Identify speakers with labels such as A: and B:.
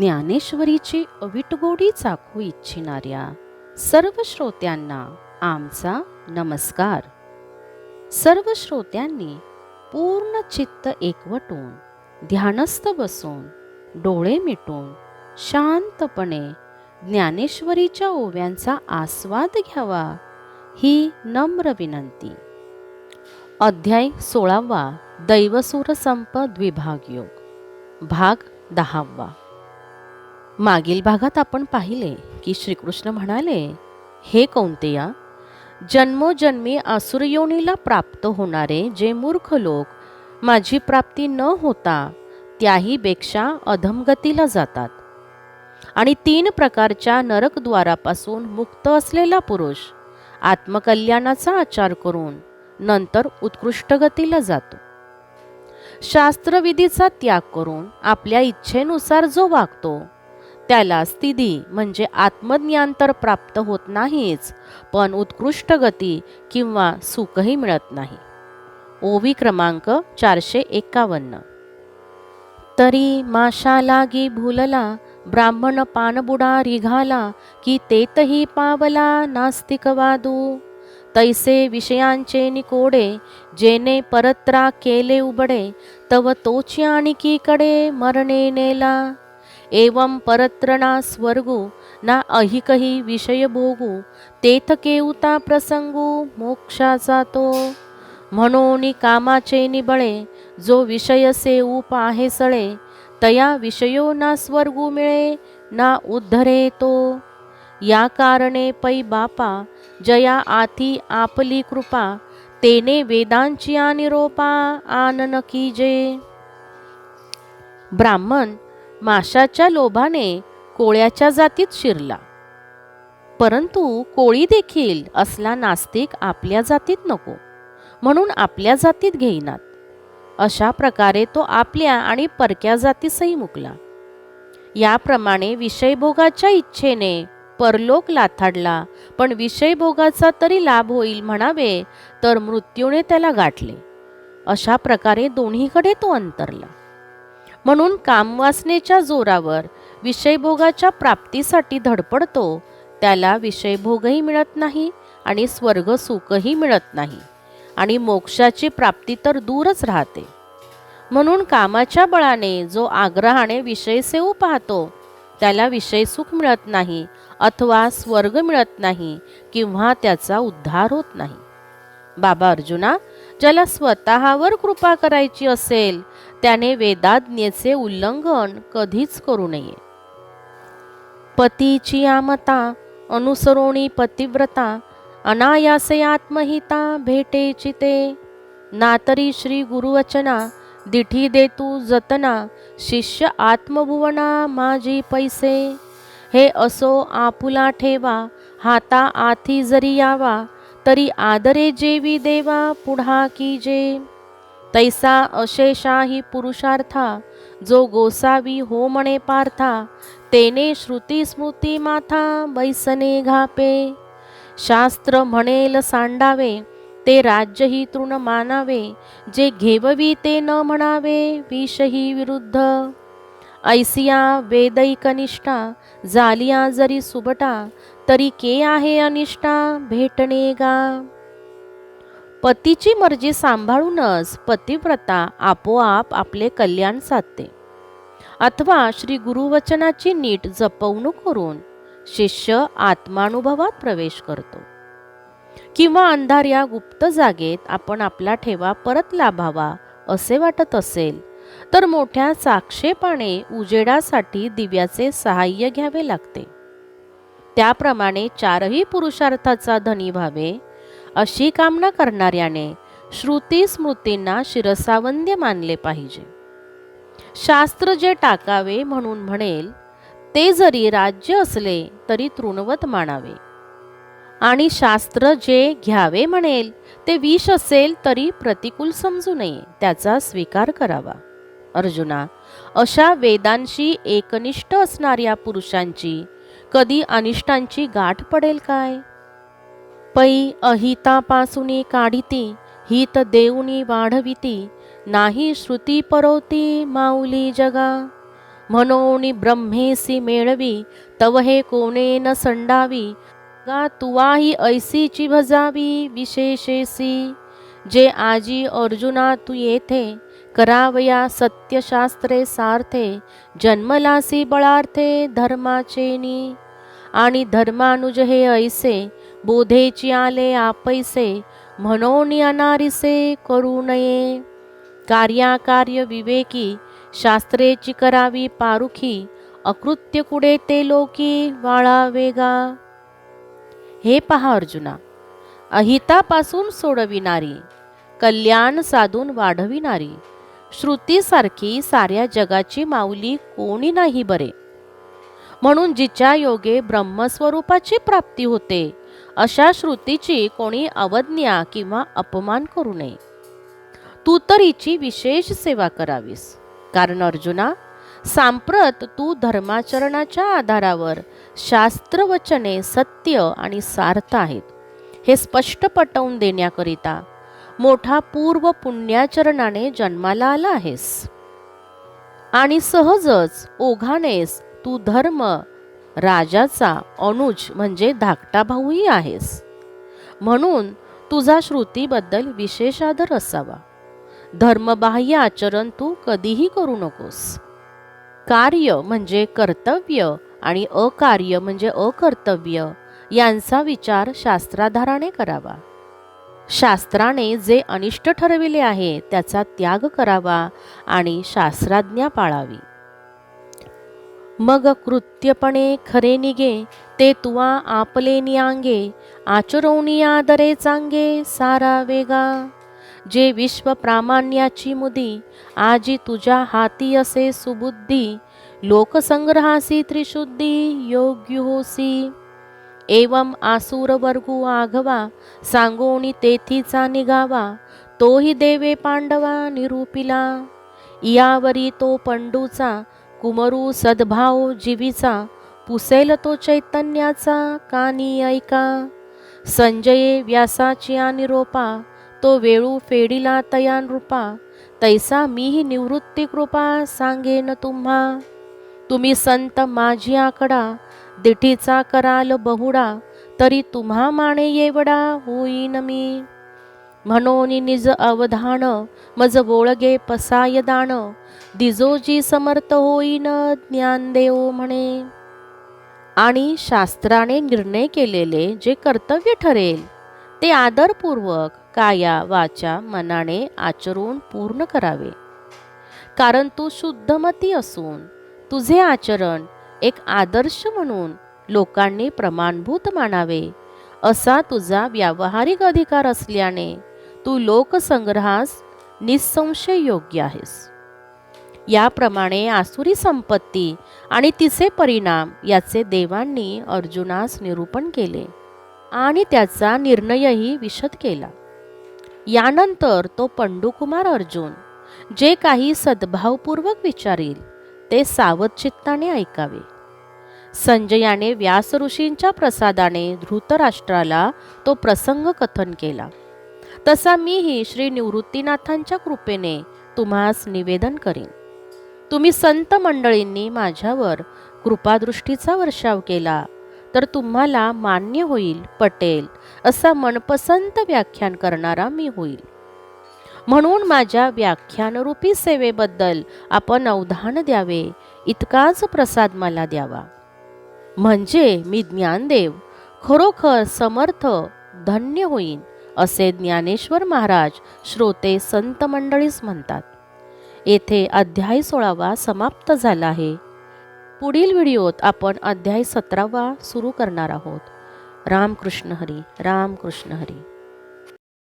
A: ज्ञानेश्वरीची अविटगोडी चाखू इच्छिणाऱ्या सर्व श्रोत्यांना आमचा नमस्कार. सर्व श्रोत्यांनी पूर्ण चित्त एकवटून ध्यानस्थ बसून डोळे मिटून शांतपणे ज्ञानेश्वरीच्या ओव्यांचा आस्वाद घ्यावा ही नम्र विनंती. अध्याय 16 दैवसूर संप द्विभाग योग, भाग 10. मागील भागात आपण पाहिले की श्रीकृष्ण म्हणाले, हे कौंतेया, जन्मोजन्मी आसुरयोनीला प्राप्त होणारे जे मूर्ख लोक माझी प्राप्ती न होता त्याही पेक्षा अधमगतीला जातात आणि 3 प्रकारच्या नरकद्वारापासून मुक्त असलेला पुरुष आत्मकल्याणाचा आचार करून नंतर उत्कृष्ट गतीला जातो. शास्त्रविधीचा त्याग करून आपल्या इच्छेनुसार जो वागतो त्याला स्थिती म्हणजे आत्मज्ञान तर प्राप्त होत नाहीच, पण उत्कृष्ट गती किंवा सुखही मिळत नाही. ओवी क्रमांक 451. तरी माशा लागी भूलला ब्राह्मण पानबुडा रिघाला की तेतही पावला नास्तिक वादू. तैसे विषयांचे निकोडे जेने परत्रा केले उबडे तव तोची आणिकीकडे मरणे नेला. एवं परत्र ना स्वर्गू ना अहिकही विषय भोगू तेथ केउता प्रसंगू मोक्षाचा तो. म्हणून कामाचे निबळे जो विषय सेऊ पाहे सळे तया विषयो ना स्वर्गू मिळे ना उद्धरे तो. या कारणे पै बापा जया आती आपली कृपा तेने वेदांची निरोपा आनन कीजे. ब्राह्मण माशाच्या लोभाने कोळ्याच्या जातीत शिरला, परंतु कोळी देखील असला नास्तिक आपल्या जातीत नको म्हणून आपल्या जातीत घेईनात. अशा प्रकारे तो आपल्या आणि परक्या जातीसही मुकला. याप्रमाणे विषयभोगाच्या इच्छेने परलोक लाथाडला, पण विषयभोगाचा तरी लाभ होईल म्हणावे तर मृत्यूने त्याला गाठले. अशा प्रकारे दोन्हीकडे तो अंतरला. म्हणून कामवासनेच्या जोरावर विषयभोगाच्या प्राप्तीसाठी धडपडतो त्याला विषयभोगही मिळत नाही आणि स्वर्ग सुखही मिळत नाही आणि मोक्षाची प्राप्ती तर दूरच राहते. म्हणून कामाच्या बळाने जो आग्रहाने विषय सेवू पाहतो त्याला विषय सुख मिळत नाही अथवा स्वर्ग मिळत नाही किंवा त्याचा उद्धार होत नाही. बाबा अर्जुना, ज्याला स्वतःवर कृपा करायची असेल त्याने वेदाज्ञेचे उल्लंघन कधीच करू नये. पतीची आमता अनुसरोणी पतिव्रता अनायासे आत्महिता भेटेची ते. नातरी श्री गुरुवचना दिठी देतू जतना शिष्य आत्मभुवना माझी पैसे. हे असो आपुला ठेवा हाता आथी जरी यावा तरी आदरे जेवी देवा पुढा कीजे. तैसा अशेषाही पुरुषार्था जो गोसावी हो म्हणे पार्था तेने श्रुती स्मृती माथा बैसने घापे. शास्त्र म्हणेल सांडावे ते राज्यही तृण मानावे जे घेववी ते न म्हणावे विषही विरुद्ध. ऐसिया वेदैकनिष्ठा जालिया जरी सुबटा तरी के आहे अनिष्ठा भेटणे गा. पतीची मर्जी सांभाळूनच पतिव्रता आपोआप आपले कल्याण साधते अथवा श्री गुरुवचनाची नीट जपवणूक करून शिष्य आत्मानुभवात प्रवेश करतो किंवा अंधाऱ्या गुप्त जागेत आपण आपला ठेवा परत लाभावा असे वाटत असेल तर मोठ्या साक्षेपाने उजेडासाठी दिव्याचे सहाय्य घ्यावे लागते. त्याप्रमाणे 4ही पुरुषार्थाचा धनी व्हावे अशी कामना करणाऱ्याने श्रुती स्मृतींना शिरसावंद्य मानले पाहिजे. शास्त्र जे टाकावे म्हणून म्हणेल ते जरी राज्य असले तरी तृणवत मानावे आणि शास्त्र जे घ्यावे म्हणेल ते विष असेल तरी प्रतिकूल समजू नये, त्याचा स्वीकार करावा. अर्जुना, अशा वेदांशी एकनिष्ठ असणाऱ्या पुरुषांची कधी अनिष्टांची गाठ पडेल काय? पै अहितापासून काढिती हित देऊनी वाढविती नाही श्रुती परवती माऊली जगा. म्हणून ब्रह्मेसी मेळवी, तव हे कोणे न संडावी, गा तुवाही ऐसीची भजावी विशेषेसी, जे आजी अर्जुना तू येथे, करावया सत्यशास्त्रे सार्थे, जन्मलासी बळार्थे धर्माचेनी, आणि धर्मानुज हे ऐसे, बोधेची आले आपैसे, म्हणून अनारिसे करू नये, कार्याकार्य विवेकी, शास्त्रेची करावी पारुखी, अकृत्य कुडे ते लोकी वाळावेगा. हे पहा अर्जुना, अहितापासून सोडविणारी, कल्याण साधून वाढविणारी, श्रुतीसारखी साऱ्या जगाची माऊली कोणी नाही बरे. म्हणून जिच्या योगे ब्रह्मस्वरूपाची प्राप्ती होते, अशा श्रुतीची कोणी अवज्ञा किंवा अपमान करू नये. तू तर हिची विशेष सेवा करावीस. कारण अर्जुना, सांप्रत तू धर्माचरणाच्या आधारावर शास्त्रवचने सत्य आणि सार्थ आहेत हे स्पष्ट पटवून देण्याकरिता मोठा पूर्व पुण्याचरणाने जन्माला आला आहेस. आणि सहजच ओघानेस तू धर्म राजाचा अनुज म्हणजे धाकटा भाऊही आहेस. म्हणून तुझा श्रुतीबद्दल विशेष आदर असावा. धर्मबाह्य आचरण तू कधीही करू नकोस. कार्य म्हणजे कर्तव्य आणि अकार्य म्हणजे अकर्तव्य यांचा विचार शास्त्राधाराने करावा. शास्त्राने जे अनिष्ट ठरविले आहे त्याचा त्याग करावा आणि शास्त्राज्ञा पाळावी. मग कृत्यपणे खरे निगे, ते तुवा आपले नियांगे, आचरवणी आदरे चांगे सारा वेगा. जे विश्व प्रामाण्याची मुदी, आजी तुझ्या हाती असे सुबुद्धी, लोकसंग्रहासी त्रिशुद्धी योग्य होसी. एवं आसुर वर्गू आघवा, सांगोनी तेथीचा निघावा, तोही देवे पांडवा निरूपिला. यावरी तो पंडूचा, कुमरू सद्भाव जीवीचा, पुसेल तो चैतन्याचा कानी ऐका. संजये व्यासाची निरोपा, तो वेळू फेडिला तयान रूपा, तैसा मीही निवृत्ती कृपा सांगेन तुम्हा. तुम्ही संत माझी आकडा, दिठीचा कराल बहुडा, तरी तुम्हा माने येवडा होईन मी. म्हणून निज अवधान, मज बोळगे पसाय दान, दिजोजी समर्थ होईन ज्ञान देव म्हणे. आणि शास्त्राने निर्णय केलेले जे कर्तव्य ठरेल ते आदरपूर्वक काया वाचा मनाने आचरून पूर्ण करावे. कारण तू शुद्धमती असून तुझे आचरण एक आदर्श म्हणून लोकांनी प्रमाणभूत मानावे असा तुझा व्यावहारिक अधिकार असल्याने तू लोकसंग्रहास निसंशय योग्य आहेस. याप्रमाणे आसुरी संपत्ती आणि तिचे परिणाम याचे देवांनी अर्जुनास निरूपण केले आणि त्याचा निर्णयही विशद केला. यानंतर तो पंडुकुमार अर्जुन जे काही सद्भावपूर्वक विचारील ते सावध चित्ताने ऐकावे. संजयाने व्यास ऋषींच्या प्रसादाने धृतराष्ट्राला तो प्रसंग कथन केला. तसा मीही श्री निवृत्तीनाथांच्या कृपेने तुम्हास निवेदन करीन. तुम्ही संत मंडळींनी माझ्यावर कृपादृष्टीचा वर्षाव केला तर तुम्हाला मान्य होईल, पटेल असा मनपसंत व्याख्यान करणारा मी होईल. म्हणून माझ्या व्याख्यानरूपी सेवेबद्दल आपण अवधान द्यावे, इतकाच प्रसाद मला द्यावा. म्हणजे मी ज्ञानदेव खरोखर समर्थ धन्य होईन असे ज्ञानेश्वर महाराज श्रोते संत मंडळीस म्हणतात. येथे अध्याय 16वा समाप्त झाला आहे. पुढील व्हिडिओत आपण अध्याय 17वा सुरू करणार आहोत. रामकृष्ण हरी, रामकृष्ण हरी.